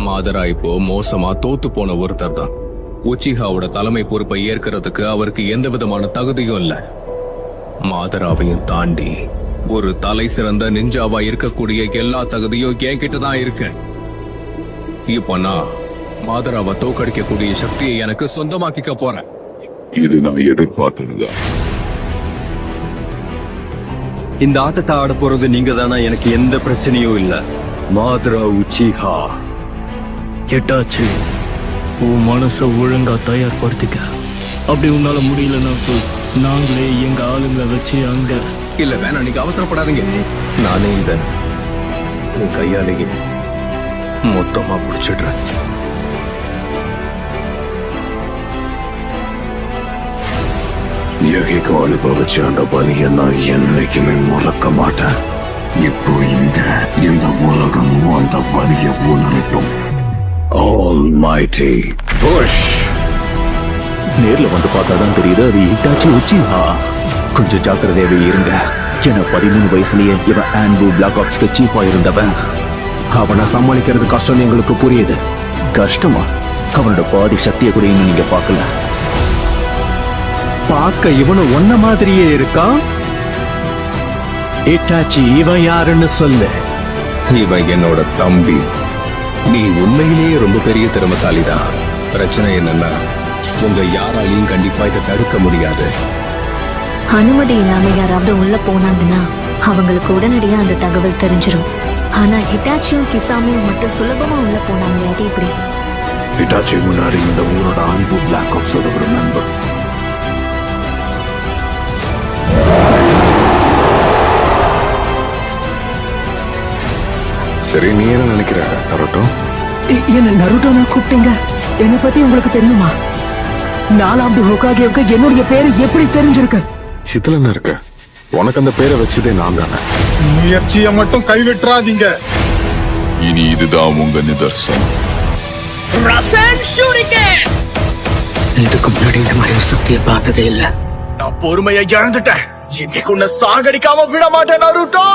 மாதரா இப்போ மோசமா தோத்து போன ஒருத்தர் தான். உச்சிஹாவோட தலைமை பொறுப்பை ஏற்கிறதுக்கு அவருக்கு எந்த விதமான தகுதியும் இல்ல. மாதராவையும் தாண்டி ஒரு தலை சிறந்த நிஞ்சாவா இருக்கக்கூடிய எல்லா தகுதியும் என்கிட்ட தான் இருக்கு. இப்போ நான் மாதராவை தோக்கடிக்கக்கூடிய சக்தியை எனக்கு சொந்தமாக்கிக்க போறேன். இது நான் எதிர்பார்த்ததுதான். இந்த ஆட்டத்தை ஆட போறது நீங்க தானா? எனக்கு எந்த பிரச்சனையும் இல்ல. மாதரா உச்சிஹா. எட்டாச்சு, உன் மனசை ஒழுங்கா தயார்படுத்திக்க. அப்படி உன்னால முடியலன்னா சொல், நாங்களே எங்க ஆளுங்களை வச்சு அங்க. இல்ல வேணாம், நீங்க அவசரப்படாதீங்க. நானே இத என் கையாலேயே மொத்தமா முடிச்சிடுறேன். யகிக்கு அனுபவிச்ச அந்த வலியை நான் என்னைக்குமே மறக்க மாட்டேன். இப்போ இந்த உலகமும் அந்த வலியை உணரட்டும். Almighty push. நேர்ல வந்து பார்த்தாதான் தெரியுது அது இட்டாச்சி உச்சிஹா. கொஞ்சம் ஜாக்கிரதையாவே இருங்க. ஏன்னா 13 வயசுலயே இவன் ஆன்பு பிளாக் ஆப்ஸ்க்கு சீஃபா இருந்தவன். அவனை சமாளிக்கிறது கஷ்டம் எங்களுக்கு புரியுது. கஷ்டமா? அவனோட பாதி சக்தியை கூட இன்னும் நீங்க பார்க்கல. பார்க்க இவனு ஒன்ன மாதிரியே இருக்கான். இட்டாச்சி, இவன் யாருன்னு சொல்லு. இவன் என்னோட தம்பி. நீ உண்மையிலேயே ரொம்ப பெரிய திறமசாலிதான். பிரச்சனை என்னன்னா உங்க யாராலையும் கண்டிப்பா இதை தடுக்க முடியாது. அனுமதி இல்லாம யாராவது உள்ள போனாங்கன்னா அவங்களுக்கு உடனடியா அந்த தகவல் தெரிஞ்சிடும். ஆனா ஹிட்டாச்சியும் கிசாமியும் மட்டும் சுலபமா உள்ள போனாங்க. அது எப்படி? ஹிட்டாச்சி முன்னாடி இந்த ஊரோட ஆன்பு பிளாக் ஆப்ஸோட ஒரு மெம்பர். சரி, நீ என்ன நினைக்கிற நருட்டோ? என்ன நருட்டோன்னு கூப்பிட்டீங்க? என்னை பத்தி உங்களுக்கு தெரியுமா? 4வது ஹோகாகேவுக்கு என்னுடைய பேரு எப்படி தெரிஞ்சிருக்கு? இதுல என்ன இருக்க? உனக்கு அந்த பேரை வச்சதே நான் தானே. முயற்சியை மட்டும் கைவிட்டுறாதீங்க. இனி இதுதான் உங்க நிதர்சனம். இதுக்கு முன்னாடி இந்த மாதிரி ஒரு சக்தியை பார்த்ததே இல்ல. நான் பொறுமையை இழந்துட்டேன். இன்னைக்கு உன்னை சாகடிக்காம விட மாட்டேன் நருட்டோ.